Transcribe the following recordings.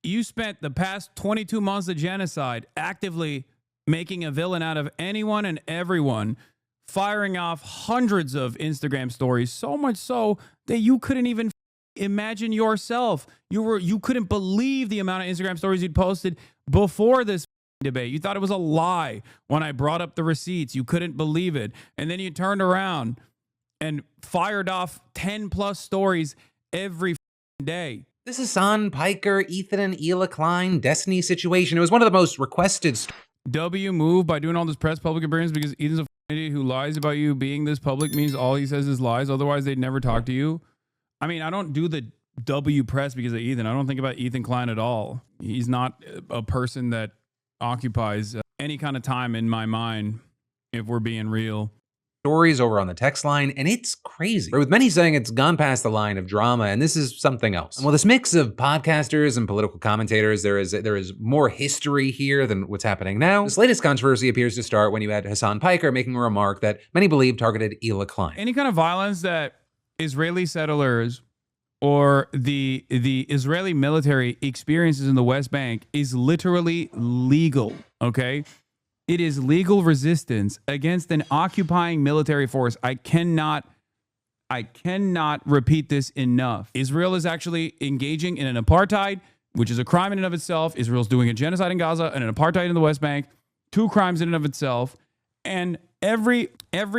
You spent the past 22 months of genocide actively making a villain out of anyone and everyone, firing off hundreds of Instagram stories, so much so that you couldn't even imagine yourself. You couldn't believe the amount of Instagram stories you'd posted before this debate. You thought it was a lie when I brought up the receipts. You couldn't believe it. And then you turned around and fired off 10 plus stories every day. This Hasan, Piker, Ethan, and Hila Klein Destiny situation. It was one of the most requested. W move by doing all this press public appearance because Ethan's a idiot who lies about you being this public means all he says is lies. Otherwise, they'd never talk to you. I mean, I don't do the W press because of Ethan. I don't think about Ethan Klein at all. He's not a person that occupies any kind of time in my mind, if we're being real. Stories over on the text line, and it's crazy. With many saying it's gone past the line of drama, and this is something else. Well, this mix of podcasters and political commentators, there is more history here than what's happening now. This latest controversy appears to start when you had Hasan Piker making a remark that many believe targeted Hila Klein. Any kind of violence that Israeli settlers or the Israeli military experiences in the West Bank is literally legal, okay? It is legal resistance against an occupying military force. I cannot repeat this enough. Israel is actually engaging in an apartheid, which is a crime in and of itself. Israel's doing a genocide in Gaza and an apartheid in the West Bank, 2 crimes in and of itself. And every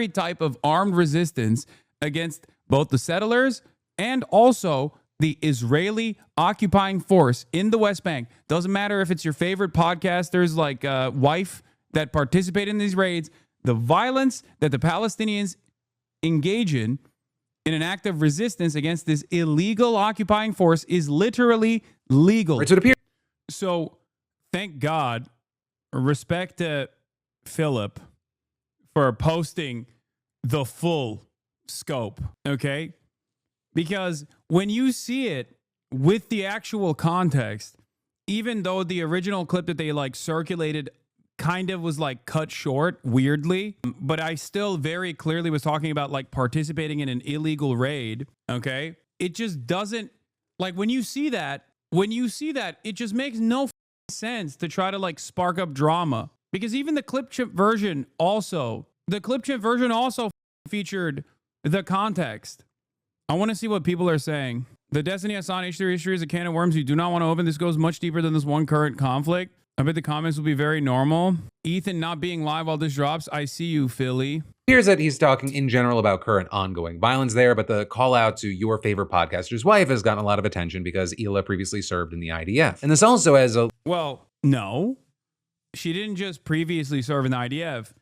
type of armed resistance against both the settlers and also the Israeli occupying force in the West Bank. Doesn't matter if it's your favorite podcasters like Wife that participate in these raids, the violence that the Palestinians engage in an act of resistance against this illegal occupying force is literally legal. So thank God, respect to Phillip for posting the full scope, okay? Because when you see it with the actual context, even though the original clip that they circulated kind of was cut short weirdly, but I still very clearly was talking about participating in an illegal raid, okay? It just doesn't, when you see that, it just makes no sense to try to spark up drama, because even the clip chip version also featured the context. I want to see what people are saying. The Destiny Hasan H3 history is a can of worms you do not want to open. This goes much deeper than this one current conflict. I bet the comments will be very normal. Ethan not being live while this drops. I see you, Philly. Here's that he's talking in general about current ongoing violence there, but the call out to your favorite podcaster's wife has gotten a lot of attention because Hila previously served in the IDF. And this also has a... Well, no. She didn't just previously serve in the IDF.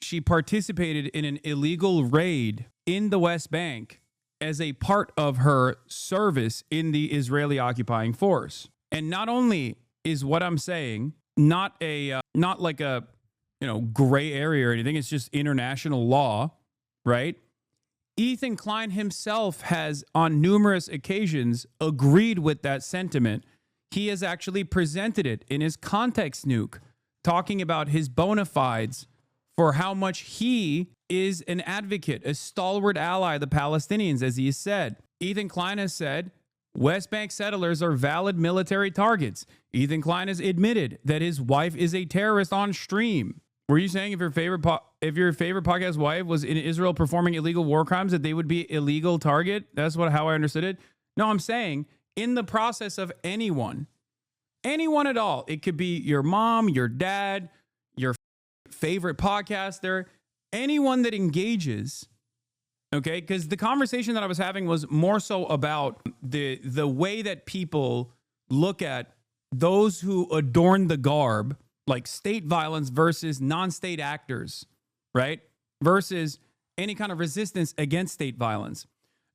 She participated in an illegal raid in the West Bank as a part of her service in the Israeli occupying force. And not only is what I'm saying not like a gray area or anything, it's just international law, right? Ethan Klein himself has on numerous occasions agreed with that sentiment. He has actually presented it in his context nuke, talking about his bona fides for how much he is an advocate, a stalwart ally of the Palestinians, as he has said. Ethan Klein has said West Bank settlers are valid military targets. Ethan Klein has admitted that his wife is a terrorist on stream. Were you saying if your favorite podcast wife was in Israel performing illegal war crimes that they would be illegal target? That's how I understood it. No, I'm saying in the process of anyone at all. It could be your mom, your dad, your favorite podcaster, anyone that engages. Okay, because the conversation that I was having was more so about the way that people look at those who adorn the garb, like state violence versus non-state actors, right? Versus any kind of resistance against state violence.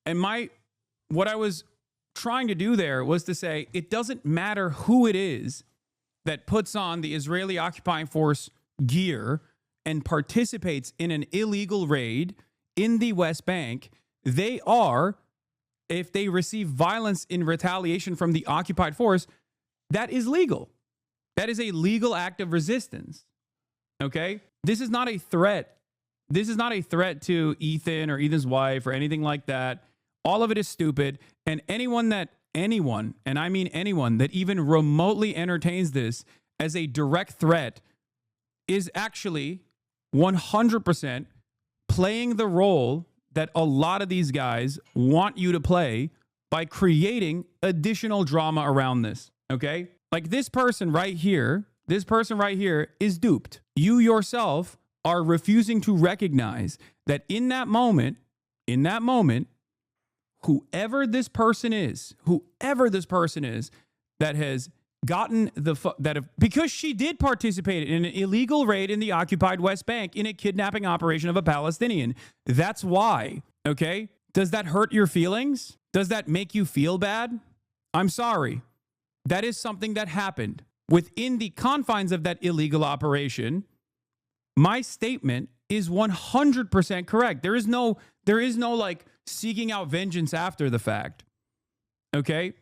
And what I was trying to do there was to say it doesn't matter who it is that puts on the Israeli occupying force gear and participates in an illegal raid in the West Bank. They are, if they receive violence in retaliation from the occupied force, that is legal. That is a legal act of resistance. Okay? This is not a threat. This is not a threat to Ethan or Ethan's wife or anything like that. All of it is stupid. And anyone that anyone, and I mean anyone, that even remotely entertains this as a direct threat is actually 100% playing the role that a lot of these guys want you to play by creating additional drama around this, okay? Like this person right here is duped. You yourself are refusing to recognize that in that moment, whoever this person is that has gotten because she did participate in an illegal raid in the occupied West Bank in a kidnapping operation of a Palestinian. That's why, okay? Does that hurt your feelings? Does that make you feel bad? I'm sorry. That is something that happened within the confines of that illegal operation. My statement is 100% correct. There is no like seeking out vengeance after the fact. Okay?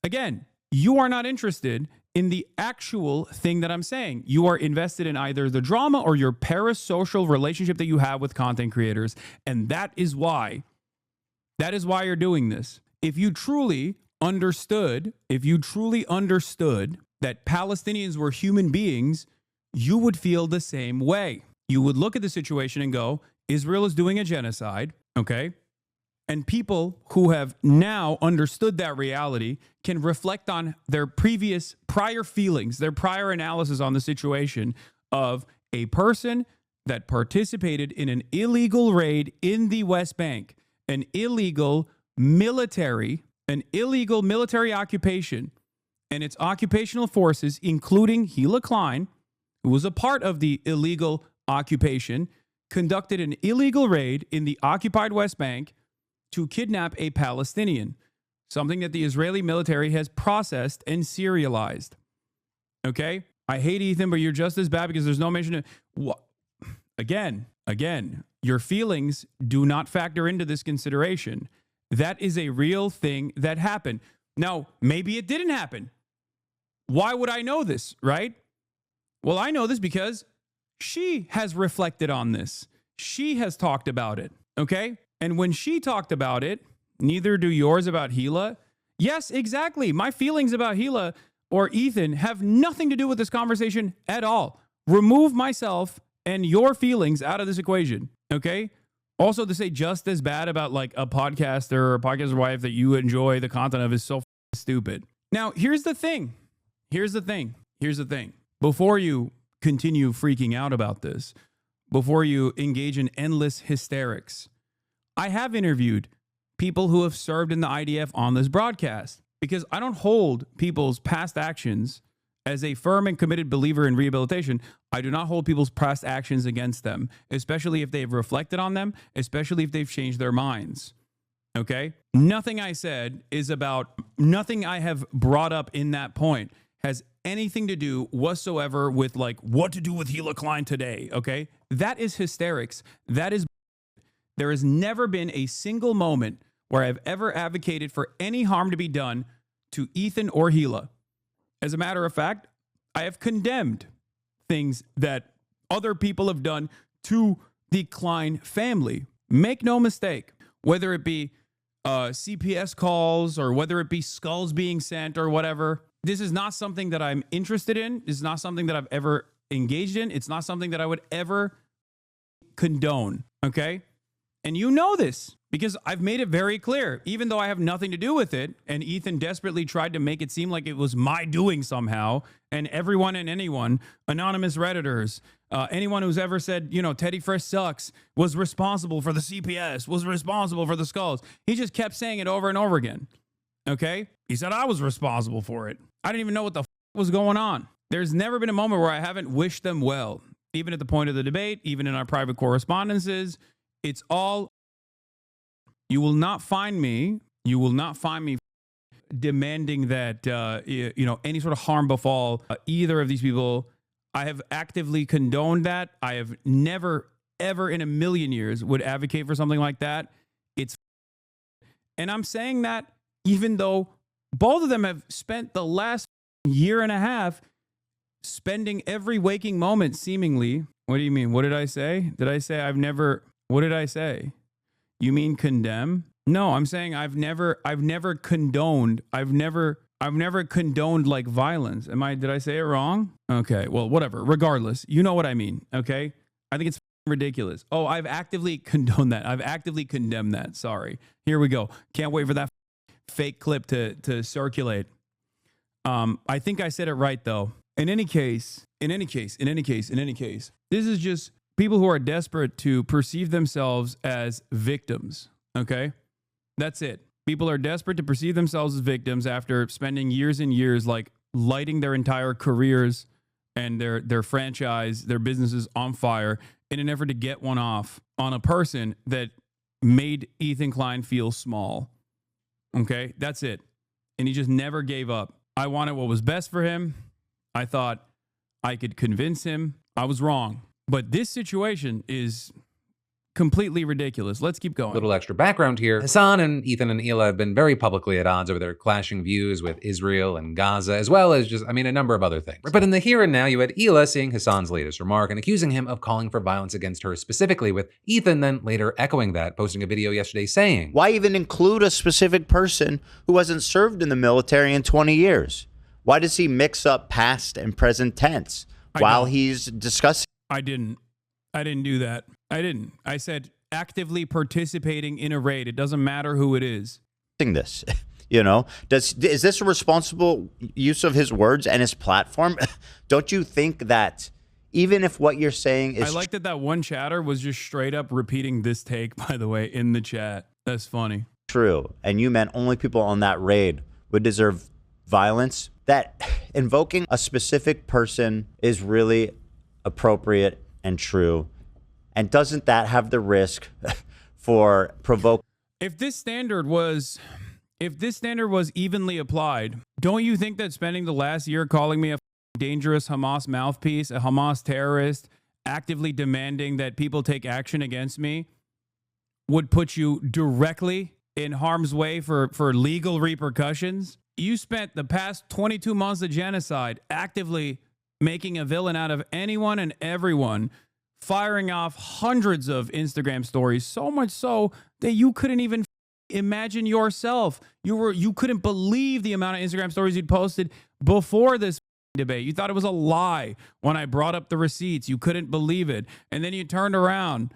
Again, you are not interested in the actual thing that I'm saying. You are invested in either the drama or your parasocial relationship that you have with content creators. And that is why you're doing this. If you truly understood that Palestinians were human beings, you would feel the same way. You would look at the situation and go, Israel is doing a genocide, okay? And people who have now understood that reality can reflect on their prior feelings, their prior analysis on the situation of a person that participated in an illegal raid in the West Bank, an illegal military occupation, and its occupational forces, including Klein, who was a part of the illegal occupation, conducted an illegal raid in the occupied West Bank to kidnap a Palestinian, something that the Israeli military has processed and serialized. Okay? I hate Ethan, but you're just as bad because there's no mention of... Again, your feelings do not factor into this consideration. That is a real thing that happened. Now, maybe it didn't happen. Why would I know this, right? Well, I know this because she has reflected on this. She has talked about it, okay? And when she talked about it, neither do yours about Hila. Yes, exactly. My feelings about Hila or Ethan have nothing to do with this conversation at all. Remove myself and your feelings out of this equation, okay? Also, to say just as bad about like a podcaster or a podcaster wife that you enjoy the content of is so stupid. Now, here's the thing. Before you continue freaking out about this, before you engage in endless hysterics, I have interviewed people who have served in the IDF on this broadcast because I don't hold people's past actions as a firm and committed believer in rehabilitation. I do not hold people's past actions against them, especially if they've reflected on them, especially if they've changed their minds. Okay? Nothing I have brought up in that point has anything to do whatsoever with like what to do with Klein today. Okay? That is hysterics. There has never been a single moment where I've ever advocated for any harm to be done to Ethan or Hila. As a matter of fact, I have condemned things that other people have done to the Klein family. Make no mistake, whether it be CPS calls or whether it be skulls being sent or whatever, this is not something that I'm interested in. This is not something that I've ever engaged in. It's not something that I would ever condone, okay? And you know this because I've made it very clear, even though I have nothing to do with it. And Ethan desperately tried to make it seem like it was my doing somehow. And everyone and anyone, anonymous Redditors, anyone who's ever said, Teddy Fresh sucks, was responsible for the CPS, was responsible for the skulls. He just kept saying it over and over again. Okay? He said I was responsible for it. I didn't even know what the was going on. There's never been a moment where I haven't wished them well, even at the point of the debate, even in our private correspondences. It's all, you will not find me demanding that, any sort of harm befall either of these people. I have actively condoned that. I have never, ever in a million years would advocate for something like that. And I'm saying that even though both of them have spent the last year and a half spending every waking moment seemingly. What do you mean? What did I say? Did I say I've never... What did I say? You mean condemn? No, I'm saying I've never condoned like violence. Did I say it wrong? Okay, well, whatever. Regardless, you know what I mean, okay? I think it's ridiculous. Oh, I've actively condoned that. I've actively condemned that. Sorry. Here we go. Can't wait for that fake clip to circulate. I think I said it right though. In any case, this is just people who are desperate to perceive themselves as victims, okay? That's it. People are desperate to perceive themselves as victims after spending years and years like lighting their entire careers and their franchise, their businesses on fire in an effort to get one off on a person that made Ethan Klein feel small. Okay? That's it. And he just never gave up. I wanted what was best for him. I thought I could convince him. I was wrong. But this situation is completely ridiculous. Let's keep going. Little extra background here. Hasan and Ethan and Hila have been very publicly at odds over their clashing views with Israel and Gaza, as well as just, a number of other things. But in the here and now, you had Hila seeing Hasan's latest remark and accusing him of calling for violence against her specifically, with Ethan then later echoing that, posting a video yesterday saying, "Why even include a specific person who hasn't served in the military in 20 years? Why does he mix up past and present tense while he's discussing?" I didn't do that. I didn't. I said actively participating in a raid. It doesn't matter who it is. This, is this a responsible use of his words and his platform? Don't you think that even if what you're saying is... I like that one chatter was just straight up repeating this take, by the way, in the chat. That's funny. True. And you meant only people on that raid would deserve violence? That invoking a specific person is really appropriate and true. And doesn't that have the risk for provoking? If this standard was evenly applied, don't you think that spending the last year calling me a dangerous Hamas mouthpiece, a Hamas terrorist, actively demanding that people take action against me would put you directly in harm's way for legal repercussions? You spent the past 22 months of genocide actively making a villain out of anyone and everyone, firing off hundreds of Instagram stories, so much so that you couldn't even imagine yourself. You couldn't believe the amount of Instagram stories you'd posted before this debate. You thought it was a lie when I brought up the receipts. You couldn't believe it. And then you turned around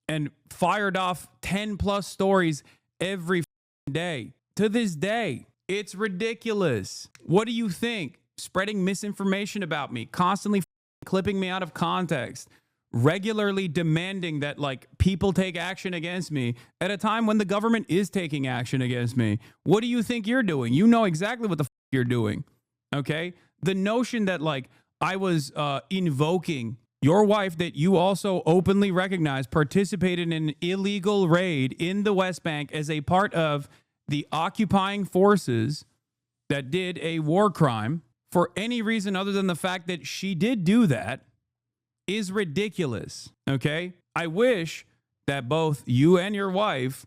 and fired off 10 plus stories every day. To this day, it's ridiculous. What do you think? Spreading misinformation about me, constantly clipping me out of context, regularly demanding that people take action against me at a time when the government is taking action against me. What do you think you're doing? You know exactly what the you're doing. Okay? The notion that I was invoking your wife that you also openly recognize participated in an illegal raid in the West Bank as a part of the occupying forces that did a war crime for any reason other than the fact that she did do that is ridiculous, okay? I wish that both you and your wife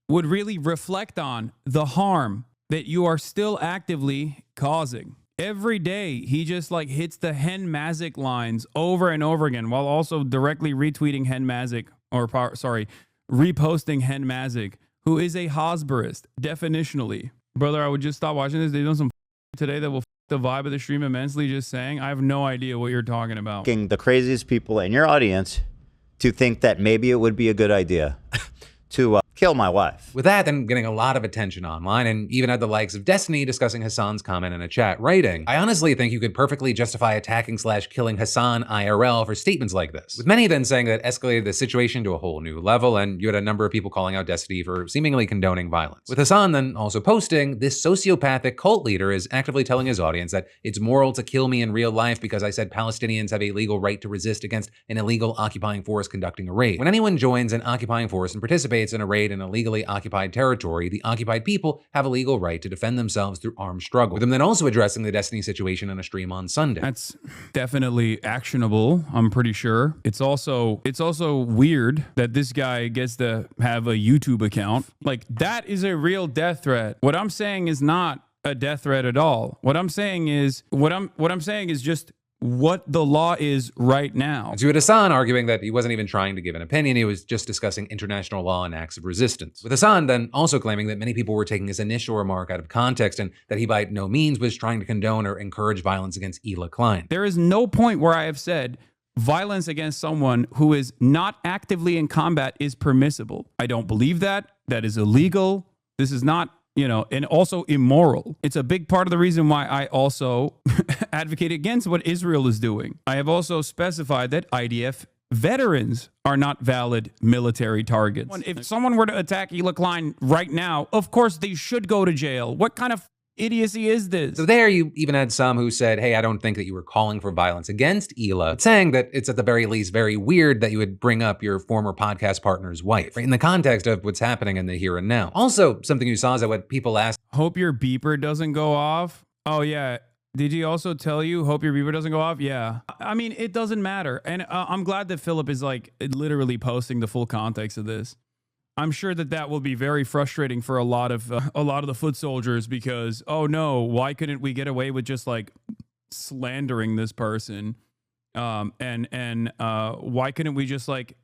would really reflect on the harm that you are still actively causing. Every day, he just hits the Hen Mazik lines over and over again while also directly retweeting Hen Mazik, reposting Hen Mazik, who is a Hosberist, definitionally. Brother, I would just stop watching this. They're doing some today that will the vibe of the stream immensely, just saying. I have no idea what you're talking about. The craziest people in your audience to think that maybe it would be a good idea to kill my wife. With that, then getting a lot of attention online, and even had the likes of Destiny discussing Hasan's comment in a chat, writing, "I honestly think you could perfectly justify attacking/killing Hasan IRL for statements like this." With many then saying that escalated the situation to a whole new level, and you had a number of people calling out Destiny for seemingly condoning violence. With Hasan then also posting, "This sociopathic cult leader is actively telling his audience that it's moral to kill me in real life because I said Palestinians have a legal right to resist against an illegal occupying force conducting a raid. When anyone joins an occupying force and participates in a raid in illegally occupied territory, the occupied people have a legal right to defend themselves through armed struggle." With him then also addressing the Destiny situation in a stream on Sunday. That's definitely actionable, I'm pretty sure. It's also weird that this guy gets to have a YouTube account. That is a real death threat. What I'm saying is not a death threat at all. What I'm saying is just what the law is right now. And so you had Hasan arguing that he wasn't even trying to give an opinion, he was just discussing international law and acts of resistance. With Hasan then also claiming that many people were taking his initial remark out of context and that he by no means was trying to condone or encourage violence against Klein. There is no point where I have said violence against someone who is not actively in combat is permissible. I don't believe that. That is illegal. This is not, and also immoral. It's a big part of the reason why I also advocate against what Israel is doing. I have also specified that IDF veterans are not valid military targets. If someone were to attack Klein right now, of course they should go to jail. What kind of idiocy is this? So there you even had some who said, hey, I don't think that you were calling for violence against saying that it's at the very least very weird that you would bring up your former podcast partner's wife, right, in the context of what's happening in the here and now. Also, something you saw is that what people asked, hope your beeper doesn't go off. Oh yeah. Did he also tell you, hope your beeper doesn't go off? Yeah. I mean, it doesn't matter. And I'm glad that Phillip is like literally posting the full context of this. I'm sure that will be very frustrating for a lot of the foot soldiers because, oh no, why couldn't we get away with just like slandering this person? And why couldn't we just like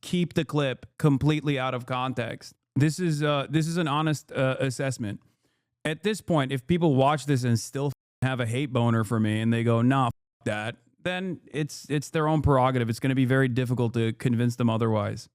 keep the clip completely out of context? This is an honest assessment. At this point, if people watch this and still have a hate boner for me and they go, nah, that, then it's their own prerogative. It's going to be very difficult to convince them otherwise.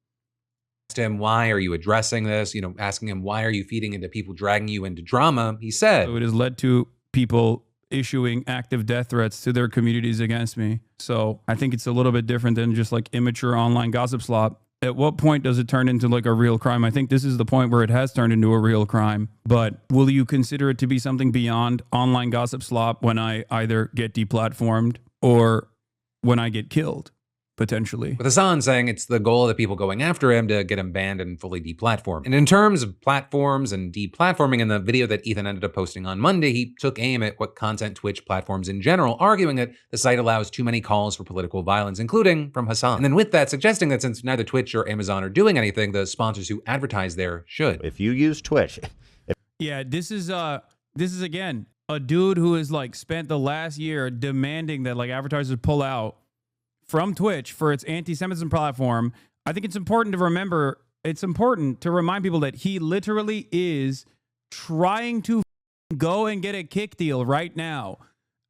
Him, why are you addressing this? Asking him, why are you feeding into people dragging you into drama? He said, so it has led to people issuing active death threats to their communities against me. So I think it's a little bit different than just like immature online gossip slop. At what point does it turn into like a real crime? I think this is the point where it has turned into a real crime. But will you consider it to be something beyond online gossip slop when I either get deplatformed or when I get killed? Potentially. With Hasan saying it's the goal of the people going after him to get him banned and fully deplatformed. And in terms of platforms and deplatforming, in the video that Ethan ended up posting on Monday, he took aim at what content Twitch platforms in general, arguing that the site allows too many calls for political violence, including from Hasan. And then with that, suggesting that since neither Twitch or Amazon are doing anything, the sponsors who advertise there should. If you use Twitch. Yeah, this is again, a dude who has like spent the last year demanding that like advertisers pull out from Twitch for its anti-Semitism platform. I think it's important to remember, it's important to remind people that he literally is trying to go and get a kick deal right now.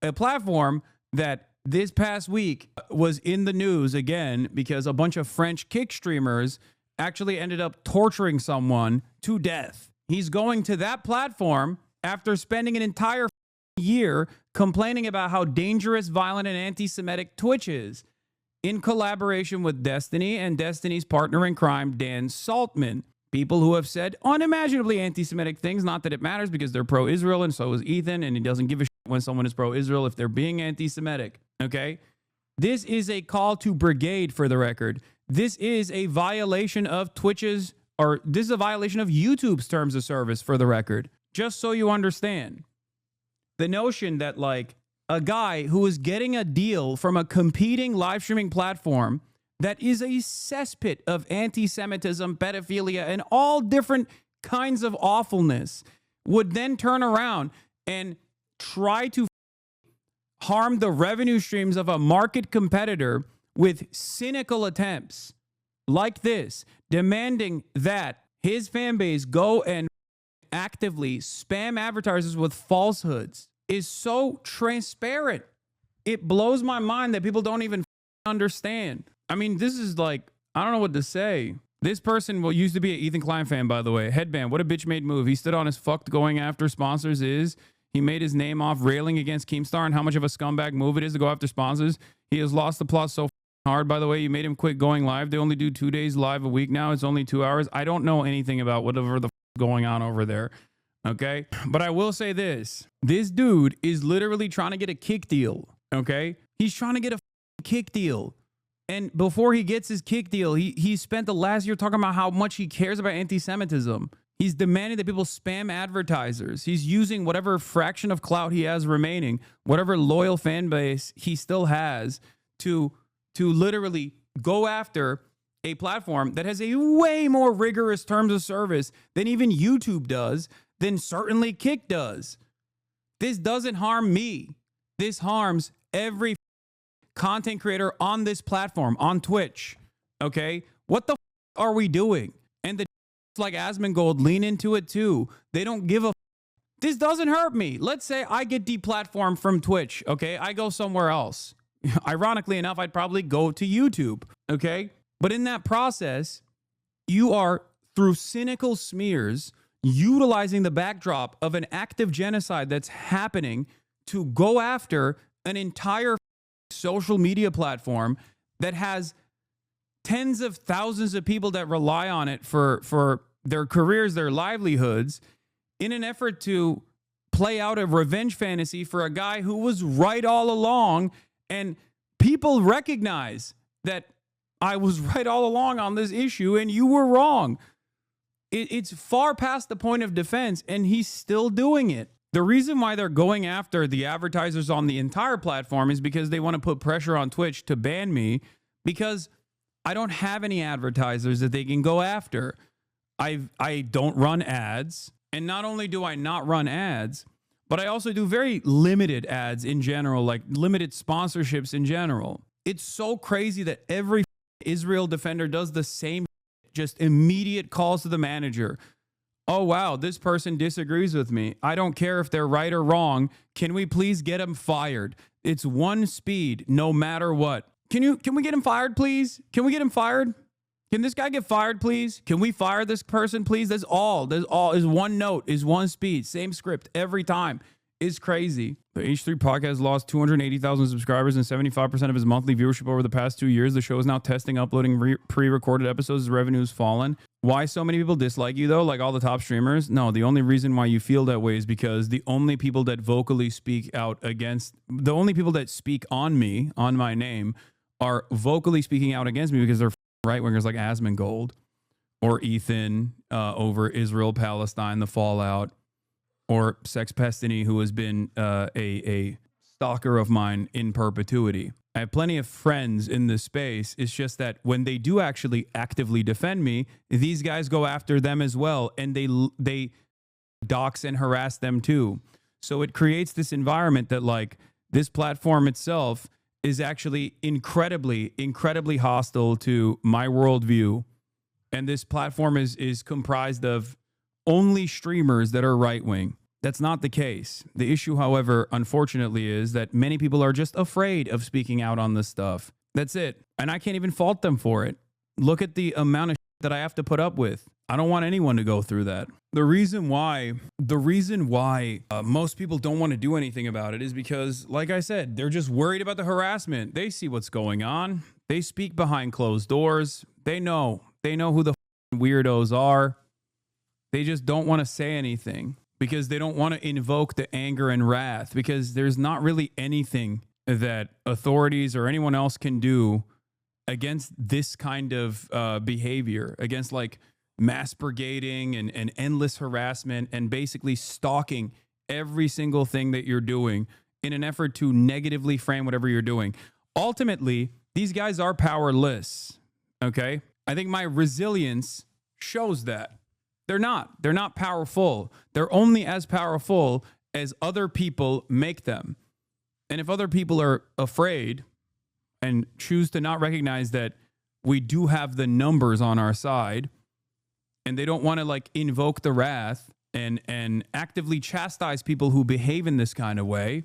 A platform that this past week was in the news again because a bunch of French kick streamers actually ended up torturing someone to death. He's going to that platform after spending an entire year complaining about how dangerous, violent, and anti-Semitic Twitch is, in collaboration with Destiny and Destiny's partner in crime, Dan Saltman. People who have said unimaginably anti-Semitic things, not that it matters because they're pro-Israel and so is Ethan, and he doesn't give a shit when someone is pro-Israel if they're being anti-Semitic, okay? This is a call to brigade, for the record. This is a violation of Twitch's, or this is a violation of YouTube's terms of service, for the record. Just so you understand. The notion that like, a guy who is getting a deal from a competing live streaming platform that is a cesspit of anti-Semitism, pedophilia, and all different kinds of awfulness would then turn around and try to harm the revenue streams of a market competitor with cynical attempts like this, demanding that his fan base go and actively spam advertisers with falsehoods, is so transparent. It blows my mind that people don't even understand. I mean, this is like, I don't know what to say. This person used to be an Ethan Klein fan, by the way. Headband, what a bitch made move. He stood on his fucked going after sponsors is. He made his name off railing against Keemstar and how much of a scumbag move it is to go after sponsors. He has lost the plot so hard, by the way. You made him quit going live. They only do 2 days live a week now. It's only 2 hours. I don't know anything about whatever the going on over there. Okay, but I will say this dude is literally trying to get a kick deal. Okay, he's trying to get a kick deal, and before he gets his kick deal, he spent the last year talking about how much he cares about anti-Semitism. He's demanding that people spam advertisers. He's using whatever fraction of clout he has remaining, whatever loyal fan base he still has, to literally go after a platform that has a way more rigorous terms of service than even YouTube does, than certainly Kick does. This doesn't harm me. This harms every content creator on this platform, on Twitch. Okay? What the are we doing? And the like Asmongold lean into it too. They don't give a This doesn't hurt me. Let's say I get deplatformed from Twitch, okay? I go somewhere else. Ironically enough, I'd probably go to YouTube, okay? But in that process, you are, through cynical smears, utilizing the backdrop of an active genocide that's happening to go after an entire social media platform that has tens of thousands of people that rely on it for their careers, their livelihoods, in an effort to play out a revenge fantasy for a guy who was right all along. And people recognize that I was right all along on this issue and you were wrong. It's far past the point of defense, and he's still doing it. The reason why they're going after the advertisers on the entire platform is because they want to put pressure on Twitch to ban me, because I don't have any advertisers that they can go after. I don't run ads. And not only do I not run ads, but I also do very limited ads in general, like limited sponsorships in general. It's so crazy that every Israel defender does the same, just immediate calls to the manager. Oh, wow, this person disagrees with me. I don't care if they're right or wrong. Can we please get him fired? It's one speed, no matter what. Can we get him fired, please? Can we get him fired? Can this guy get fired, please? Can we fire this person, please? That's all. That's all. Is one note, is one speed, same script every time. It's crazy. The H3 podcast lost 280,000 subscribers and 75% of his monthly viewership over the past 2 years. The show is now testing uploading pre-recorded episodes. His revenue has fallen. Why so many people dislike you, though, like all the top streamers? No, the only reason why you feel that way is because the only people that vocally speak out against, the only people that speak on me, on my name, are vocally speaking out against me because they're right-wingers like Asmongold or Ethan over Israel, Palestine, the fallout, or Sex Pestiny, who has been a stalker of mine in perpetuity. I have plenty of friends in this space. It's just that when they do actually actively defend me, these guys go after them as well, and they dox and harass them too. So it creates this environment that, like, this platform itself is actually incredibly, incredibly hostile to my worldview. And this platform is comprised of only streamers that are right-wing. That's not the case. The issue, however, unfortunately, is that many people are just afraid of speaking out on this stuff. That's it. And I can't even fault them for it. Look at the amount of shit that I have to put up with. I don't want anyone to go through that. The reason why most people don't want to do anything about it is because, like I said, they're just worried about the harassment. They see what's going on. They speak behind closed doors. They know who the weirdos are. They just don't want to say anything because they don't want to invoke the anger and wrath, because there's not really anything that authorities or anyone else can do against this kind of behavior, against like mass brigading and endless harassment and basically stalking every single thing that you're doing in an effort to negatively frame whatever you're doing. Ultimately, these guys are powerless, okay? I think my resilience shows that. They're not powerful. They're only as powerful as other people make them. And if other people are afraid and choose to not recognize that we do have the numbers on our side, and they don't want to like invoke the wrath and actively chastise people who behave in this kind of way,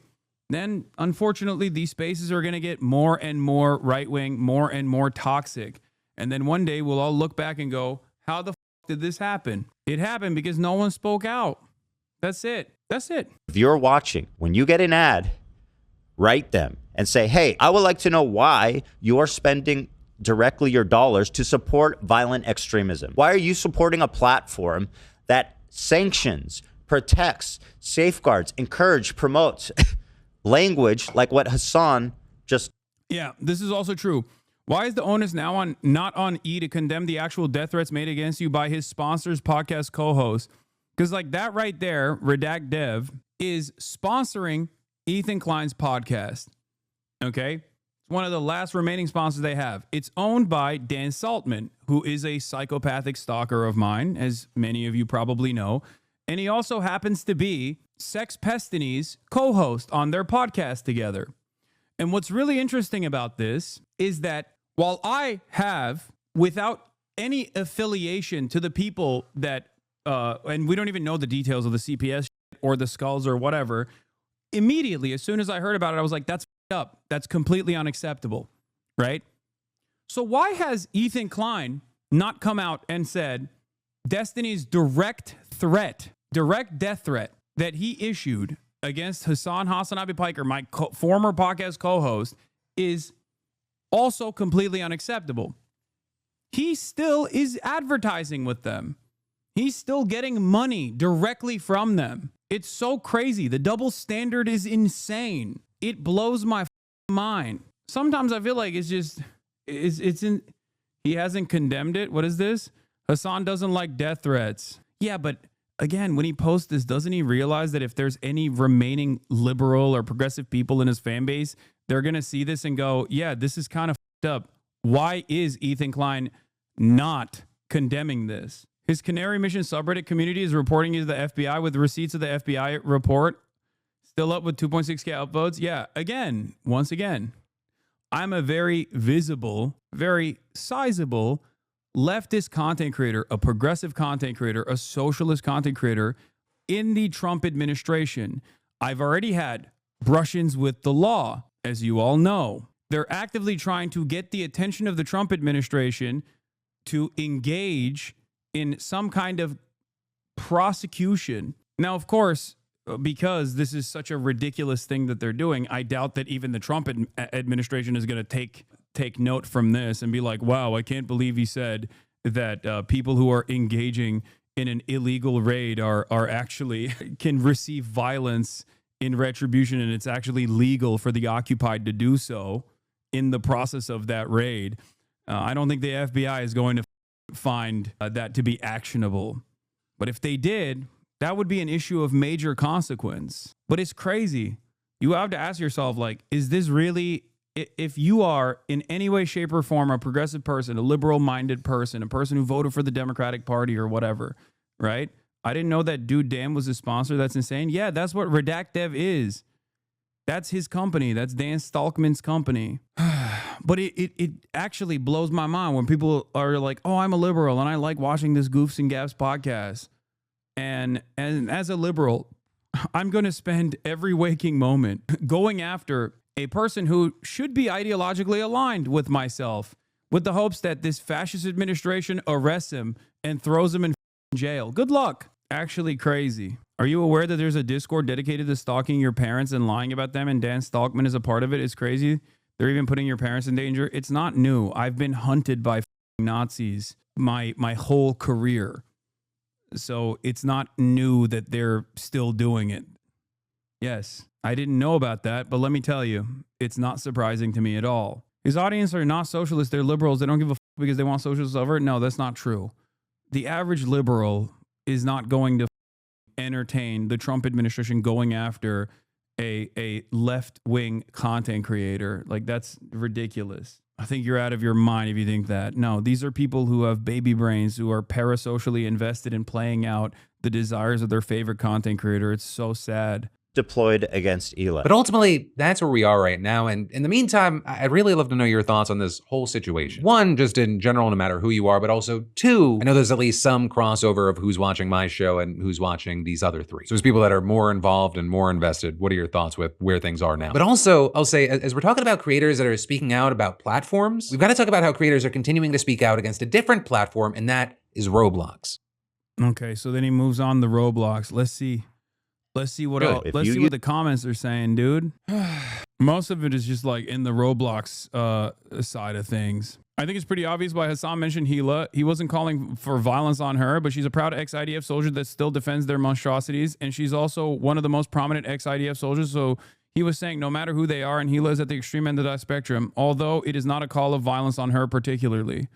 then unfortunately these spaces are going to get more and more right-wing, more and more toxic. And then one day we'll all look back and go, how the did this happen? It happened because no one spoke out. That's it. That's it. If you're watching, when you get an ad, write them and say, hey, I would like to know why you're spending directly your dollars to support violent extremism. Why are you supporting a platform that sanctions, protects, safeguards, encourages, promotes language like what Hasan just... Yeah, this is also true. Why is the onus now not on E to condemn the actual death threats made against you by his sponsors, podcast co-hosts? Because like that right there, Redact Dev, is sponsoring Ethan Klein's podcast. Okay? It's one of the last remaining sponsors they have. It's owned by Dan Saltman, who is a psychopathic stalker of mine, as many of you probably know. And he also happens to be Sex Pestiny's co-host on their podcast together. And what's really interesting about this is that while I have, without any affiliation to the people that, and we don't even know the details of the CPS or the skulls or whatever, immediately, as soon as I heard about it, I was like, that's up. That's completely unacceptable, right? So why has Ethan Klein not come out and said Destiny's direct death threat that he issued against HasanAbi Piker, my former podcast co-host, is also completely unacceptable? He still is advertising with them. He's still getting money directly from them. It's so crazy. The double standard is insane. It blows my mind. Sometimes I feel like it's just, he hasn't condemned it. What is this? Hasan doesn't like death threats. Yeah, but again, when he posts this, doesn't he realize that if there's any remaining liberal or progressive people in his fan base, they're going to see this and go, yeah, this is kind of up. Why is Ethan Klein not condemning this? His Canary Mission subreddit community is reporting to the FBI with receipts of the FBI report. Still up with 2.6K upvotes. Yeah, once again, I'm a very visible, very sizable leftist content creator, a progressive content creator, a socialist content creator in the Trump administration. I've already had brush-ins with the law, as you all know. They're actively trying to get the attention of the Trump administration to engage in some kind of prosecution. Now, of course, because this is such a ridiculous thing that they're doing, I doubt that even the Trump administration is going to take note from this and be like, wow, I can't believe he said that people who are engaging in an illegal raid are actually can receive violence in retribution, and it's actually legal for the occupied to do so in the process of that raid. I don't think the FBI is going to find that to be actionable. But if they did, that would be an issue of major consequence. But it's crazy. You have to ask yourself, like, is this really, if you are in any way, shape, or form a progressive person, a liberal-minded person, a person who voted for the Democratic Party or whatever, right? I didn't know that Dude Dan was a sponsor. That's insane. Yeah, that's what Redact Dev is. That's his company. That's Dan Stalkman's company. But it actually blows my mind when people are like, oh, I'm a liberal and I like watching this Goofs and Gaps podcast. And as a liberal, I'm going to spend every waking moment going after a person who should be ideologically aligned with myself, with the hopes that this fascist administration arrests him and throws him in jail. Good luck. Actually crazy. Are you aware that there's a Discord dedicated to stalking your parents and lying about them, and Dan Stalkman is a part of it? It's crazy. They're even putting your parents in danger. It's not new. I've been hunted by Nazis my whole career. So it's not new that they're still doing it. Yes, I didn't know about that, but let me tell you, it's not surprising to me at all. His audience are not socialists. They're liberals. They don't give a because they want socialists over. No, that's not true. The average liberal is not going to entertain the Trump administration going after a left-wing content creator. Like, that's ridiculous. I think you're out of your mind if you think that. No, these are people who have baby brains, who are parasocially invested in playing out the desires of their favorite content creator. It's so sad. Deployed against Eli. But ultimately, that's where we are right now. And in the meantime, I'd really love to know your thoughts on this whole situation. One, just in general, no matter who you are, but also two, I know there's at least some crossover of who's watching my show and who's watching these other three. So there's people that are more involved and more invested. What are your thoughts with where things are now? But also, I'll say, as we're talking about creators that are speaking out about platforms, we've got to talk about how creators are continuing to speak out against a different platform, and that is Roblox. Okay, so then he moves on to Roblox. Let's see what else. Let's see what the comments are saying, dude. Most of it is just like in the Roblox side of things. I think it's pretty obvious why Hasan mentioned Hila. He wasn't calling for violence on her, but she's a proud ex-IDF soldier that still defends their monstrosities, and she's also one of the most prominent ex-IDF soldiers. So he was saying no matter who they are, and Hila is at the extreme end of that spectrum, although it is not a call of violence on her particularly.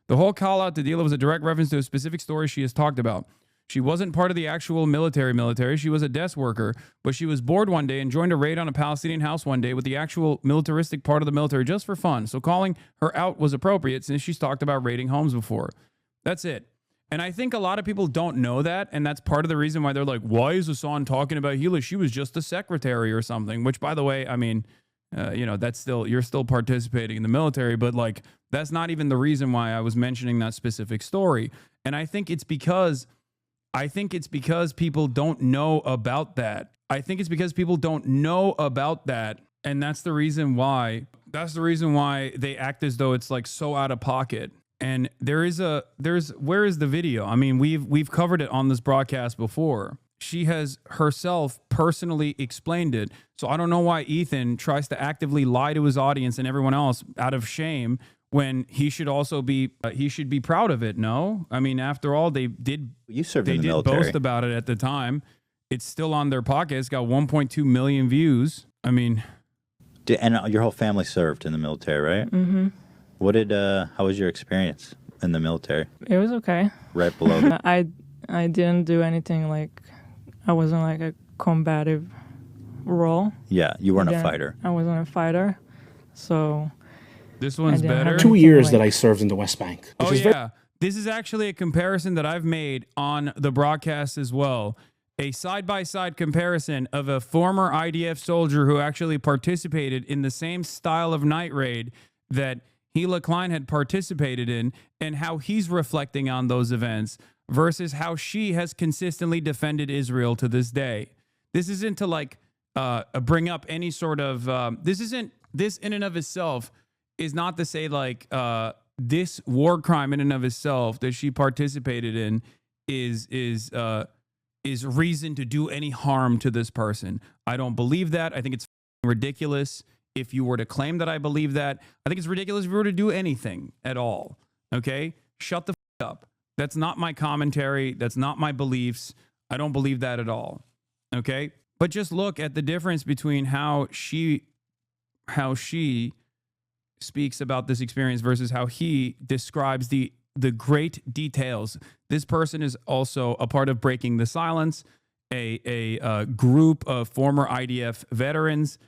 The whole call out to Hila was a direct reference to a specific story she has talked about. She wasn't part of the actual military. She was a desk worker, but she was bored one day and joined a raid on a Palestinian house one day with the actual militaristic part of the military just for fun. So calling her out was appropriate since she's talked about raiding homes before. That's it. And I think a lot of people don't know that, and that's part of the reason why they're like, why is Hasan talking about Hila? She was just a secretary or something, which, by the way, I mean, that's still, you're still participating in the military, but like, that's not even the reason why I was mentioning that specific story. And I think it's because people don't know about that. I think it's because people don't know about that. And that's the reason why they act as though it's like so out of pocket. And where is the video? I mean, we've covered it on this broadcast before. She has herself personally explained it. So I don't know why Ethan tries to actively lie to his audience and everyone else out of shame when he should also be proud of it. No, I mean, after all, they did boast about it at the time. It's still on their pocket. It's got 1.2 million views. I mean, and your whole family served in the military, right? Mm-hmm. How was your experience in the military? It was okay. Right below. I didn't do anything like, I wasn't like a combative role. Yeah, you weren't a fighter. I wasn't a fighter, so. This one's better. 2 years that I served in the West Bank. Oh yeah, this is actually a comparison that I've made on the broadcast as well. A side-by-side comparison of a former IDF soldier who actually participated in the same style of night raid that Klein had participated in, and how he's reflecting on those events versus how she has consistently defended Israel to this day. This isn't to like bring up any sort of this in and of itself is not to say like this war crime in and of itself that she participated in is reason to do any harm to this person. I don't believe that. I think it's ridiculous if you were to claim that I believe that. I think it's ridiculous if you were to do anything at all. Okay? Shut the up. That's not my commentary. That's not my beliefs. I don't believe that at all. Okay? But just look at the difference between how she speaks about this experience versus how he describes the great details. This person is also a part of Breaking the Silence, a group of former IDF veterans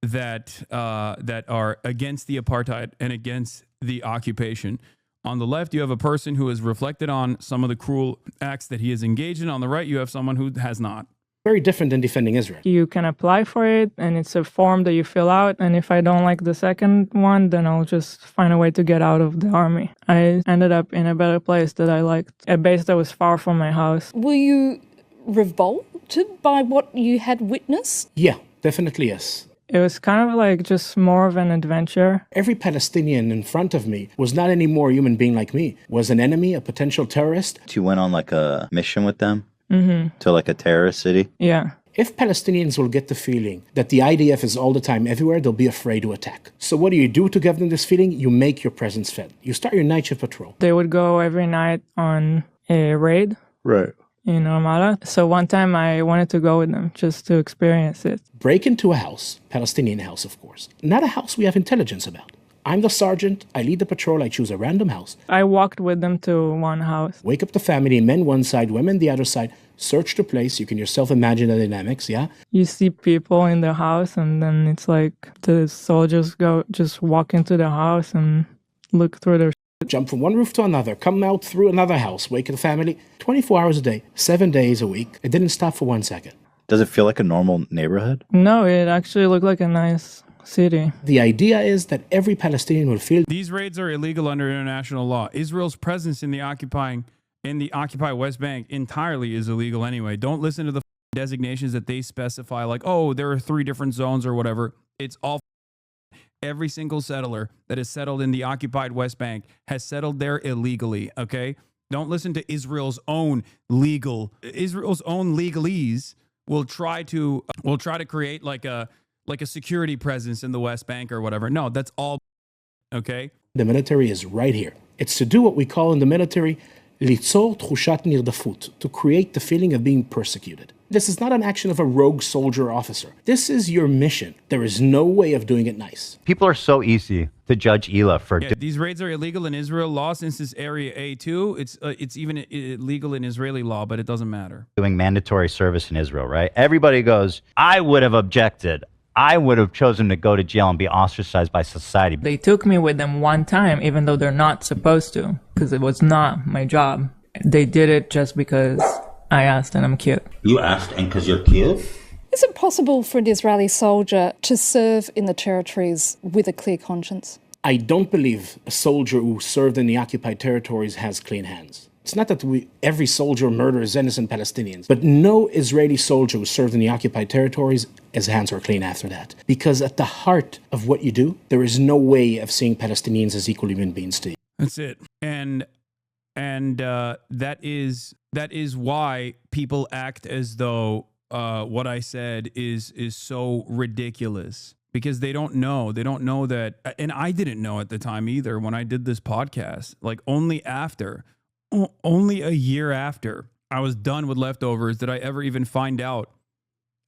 that are against the apartheid and against the occupation. On the left, you have a person who has reflected on some of the cruel acts that he has engaged in. On the right, you have someone who has not. Very different than defending Israel. You can apply for it, and it's a form that you fill out. And if I don't like the second one, then I'll just find a way to get out of the army. I ended up in a better place that I liked, a base that was far from my house. Were you revolted by what you had witnessed? Yeah, definitely yes. It was kind of like just more of an adventure. Every Palestinian in front of me was not any more human being like me, was an enemy, a potential terrorist. You went on like a mission with them? Mm-hmm. To like a terrorist city? Yeah. If Palestinians will get the feeling that the IDF is all the time everywhere, they'll be afraid to attack. So what do you do to give them this feeling? You make your presence felt. You start your night shift patrol. They would go every night on a raid. Right. In Ramallah. So one time I wanted to go with them just to experience it. Break into a house, Palestinian house, of course. Not a house we have intelligence about. I'm the sergeant, I lead the patrol, I choose a random house. I walked with them to one house. Wake up the family, men one side, women the other side. Search the place, you can yourself imagine the dynamics, yeah? You see people in the house, and then it's like the soldiers just walk into the house and look through their jump from one roof to another, come out through another house, wake the family, 24 hours a day, 7 days a week. It didn't stop for 1 second. Does it feel like a normal neighborhood? No, it actually looked like a nice city. The idea is that every Palestinian will feel these raids are illegal under international law. Israel's presence in the occupied West Bank entirely is illegal anyway. Don't listen to the designations that they specify, like, oh, there are 3 different zones or whatever. It's all every single settler that has settled in the occupied West Bank has settled there illegally. Okay, don't listen to Israel's own legalese will try to create like a security presence in the West Bank or whatever. No, that's all. Okay, the military is right here. It's to do what we call in the military ליצור תחושת נרדפות, to create the feeling of being persecuted. This is not an action of a rogue soldier or officer. This is your mission. There is no way of doing it nice. People are so easy to judge Ela for. These raids are illegal in Israel law since it's Area A2. It's even illegal in Israeli law, but it doesn't matter. Doing mandatory service in Israel, right? Everybody goes, I would have objected. I would have chosen to go to jail and be ostracized by society. They took me with them one time, even though they're not supposed to, because it was not my job. They did it just because I asked and I'm cute. You asked and because you're cute? Is it possible for an Israeli soldier to serve in the territories with a clear conscience? I don't believe a soldier who served in the occupied territories has clean hands. It's not that every soldier murders innocent Palestinians, but no Israeli soldier who served in the occupied territories, his hands are clean after that. Because at the heart of what you do, there is no way of seeing Palestinians as equal human beings to you. That's it. And that is why people act as though what I said is so ridiculous, because they don't know that, and I didn't know at the time either when I did this podcast. Like only a year after I was done with Leftovers did I ever even find out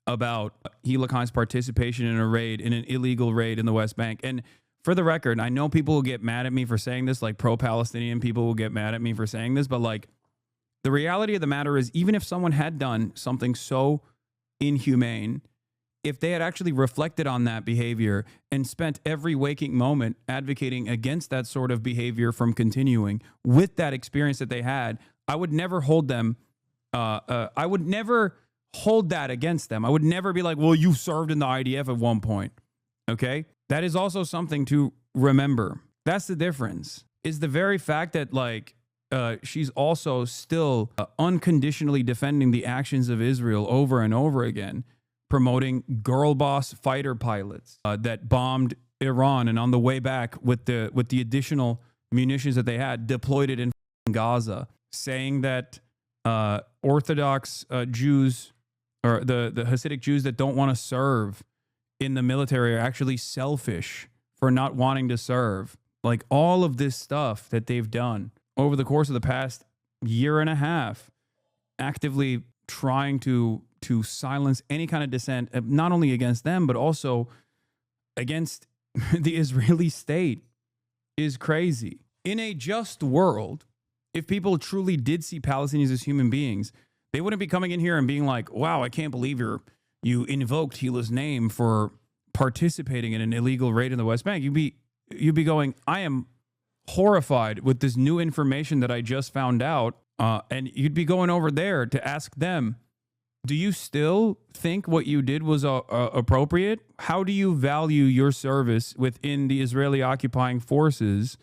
about Gila Klein's participation in an illegal raid in the West Bank. And for the record, I know people will get mad at me for saying this, like pro-Palestinian people will get mad at me for saying this, but like the reality of the matter is, even if someone had done something so inhumane, if they had actually reflected on that behavior and spent every waking moment advocating against that sort of behavior from continuing with that experience that they had, I would never hold them. I would never hold that against them. I would never be like, well, you served in the IDF at one point. Okay. That is also something to remember. That's the difference, is the very fact that like, she's also still unconditionally defending the actions of Israel over and over again, promoting girl boss fighter pilots that bombed Iran, and on the way back with the additional munitions that they had, deployed it in Gaza, saying that Orthodox Jews, or the Hasidic Jews that don't want to serve in the military, are actually selfish for not wanting to serve. Like all of this stuff that they've done over the course of the past year and a half, actively trying to silence any kind of dissent, not only against them, but also against the Israeli state, is crazy. In a just world, if people truly did see Palestinians as human beings, they wouldn't be coming in here and being like, wow, I can't believe you invoked Gila's name for participating in an illegal raid in the West Bank. You'd be going, I am horrified with this new information that I just found out. And you'd be going over there to ask them, do you still think what you did was appropriate? How do you value your service within the Israeli occupying forces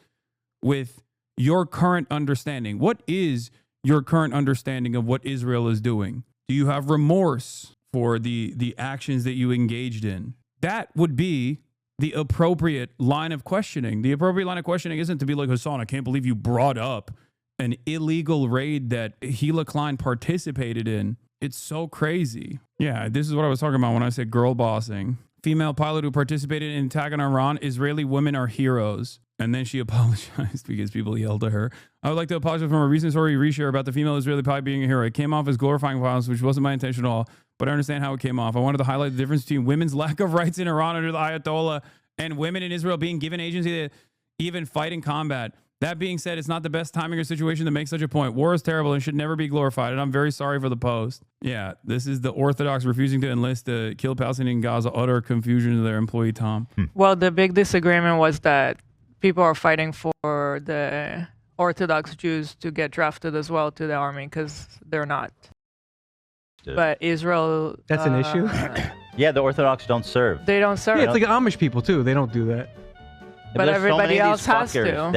with your current understanding? What is your current understanding of what Israel is doing? Do you have remorse for the actions that you engaged in? That would be the appropriate line of questioning. The appropriate line of questioning isn't to be like, Hasan, I can't believe you brought up an illegal raid that Gila Klein participated in. It's so crazy. Yeah, this is what I was talking about when I said girl bossing. Female pilot who participated in attack on Iran. Israeli women are heroes. And then she apologized because people yelled at her. I would like to apologize for a recent story reshare about the female Israeli pilot being a hero. It came off as glorifying violence, which wasn't my intention at all, but I understand how it came off. I wanted to highlight the difference between women's lack of rights in Iran under the Ayatollah and women in Israel being given agency to even fight in combat. That being said, it's not the best timing or situation to make such a point. War is terrible and should never be glorified, and I'm very sorry for the post. Yeah, this is the Orthodox refusing to enlist to kill Palestinian in Gaza, utter confusion to their employee, Tom. Well, the big disagreement was that people are fighting for the Orthodox Jews to get drafted as well to the army because they're not. But Israel... That's an issue? Yeah, the Orthodox don't serve. They don't serve. Yeah, it's like Amish people, too. They don't do that. But everybody else has to.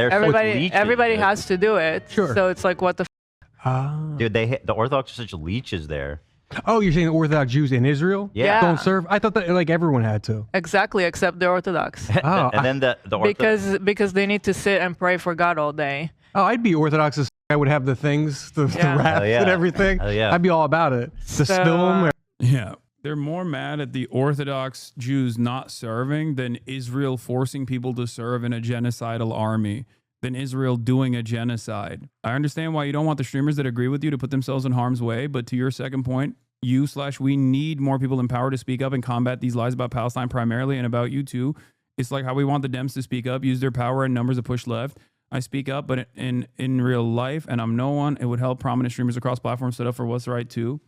Everybody has to do it. Sure. So it's like, what the Dude, the Orthodox are such leeches there. Oh, you're saying the Orthodox Jews in Israel don't serve? I thought that like everyone had to. Exactly, except the Orthodox. Oh, and then the Orthodox... Because they need to sit and pray for God all day. Oh, I'd be Orthodox as I would have the things, the wrath and everything. I'd be all about it. The film. Yeah. They're more mad at the Orthodox Jews not serving than Israel forcing people to serve in a genocidal army, than Israel doing a genocide. I understand why you don't want the streamers that agree with you to put themselves in harm's way, but to your second point, we need more people in power to speak up and combat these lies about Palestine primarily, and about you too. It's like how we want the Dems to speak up, use their power and numbers to push left. I speak up, but in real life, and I'm no one, it would help prominent streamers across platforms set up for what's right too.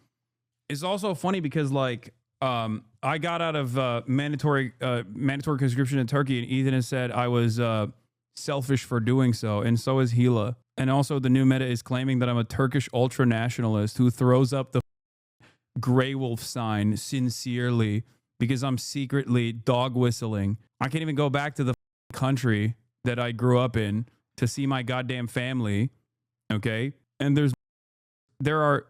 It's also funny because like I got out of mandatory conscription in Turkey, and Ethan has said I was selfish for doing so, and so is Gila. And also the new meta is claiming that I'm a Turkish ultra-nationalist who throws up the gray wolf sign sincerely because I'm secretly dog whistling. I can't even go back to the country that I grew up in to see my goddamn family. Okay. And there are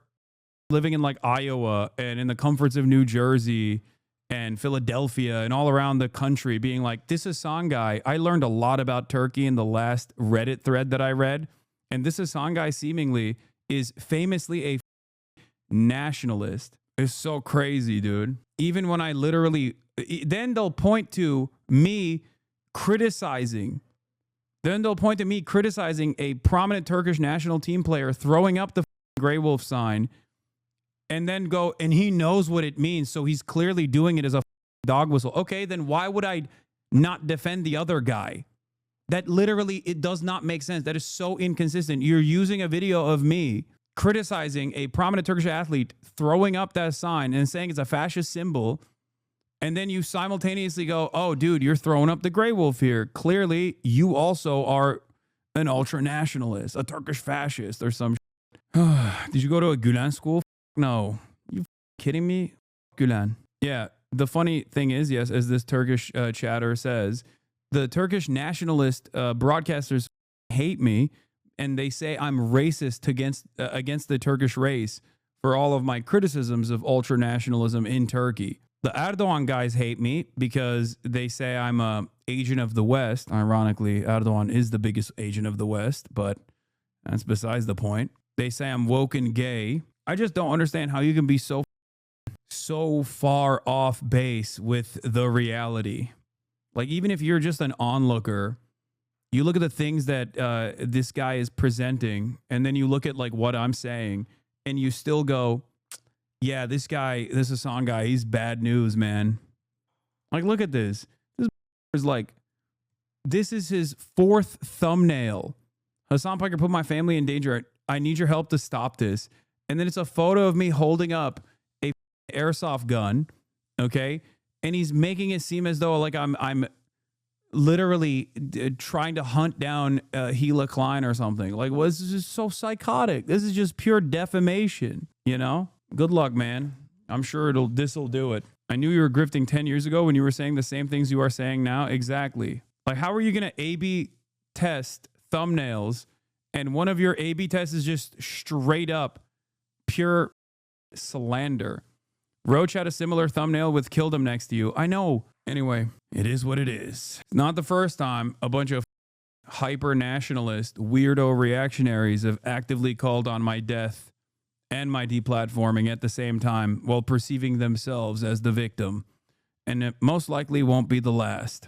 living in like Iowa and in the comforts of New Jersey and Philadelphia and all around the country being like, this Hasan guy, I learned a lot about Turkey in the last Reddit thread that I read. And this Hasan guy seemingly is famously a nationalist. It's so crazy, dude. Even when I literally, then they'll point to me criticizing. Then they'll point to me criticizing a prominent Turkish national team player throwing up the gray wolf sign and then go, and he knows what it means. So he's clearly doing it as a dog whistle. Okay, then why would I not defend the other guy? That literally, it does not make sense. That is so inconsistent. You're using a video of me criticizing a prominent Turkish athlete throwing up that sign and saying it's a fascist symbol. And then you simultaneously go, oh, dude, you're throwing up the gray wolf here. Clearly, you also are an ultra nationalist, a Turkish fascist or some shit. Did you go to a Gülen school? No. You kidding me? Gülen. Yeah. The funny thing is, yes, as this Turkish chatter says, the Turkish nationalist broadcasters hate me, and they say I'm racist against the Turkish race for all of my criticisms of ultra-nationalism in Turkey. The Erdogan guys hate me because they say I'm an agent of the West. Ironically, Erdogan is the biggest agent of the West, but that's besides the point. They say I'm woke and gay. I just don't understand how you can be so far off base with the reality. Like, even if you're just an onlooker, you look at the things that this guy is presenting, and then you look at like what I'm saying, and you still go, yeah, this Hasan guy, he's bad news, man. Like, look at this. This is like, this is his 4th thumbnail. Hasan Piker put my family in danger. I need your help to stop this. And then it's a photo of me holding up a airsoft gun, okay? And he's making it seem as though like I'm literally trying to hunt down Gila Klein or something. Like, well, this is just so psychotic. This is just pure defamation, you know? Good luck, man. I'm sure this'll do it. I knew you were grifting 10 years ago when you were saying the same things you are saying now. Exactly. Like, how are you going to A/B test thumbnails and one of your A/B tests is just straight up pure slander? Roach had a similar thumbnail with "killed him" next to you. I know. Anyway, it is what it is. It's not the first time a bunch of hyper-nationalist, weirdo reactionaries have actively called on my death and my deplatforming at the same time while perceiving themselves as the victim. And it most likely won't be the last.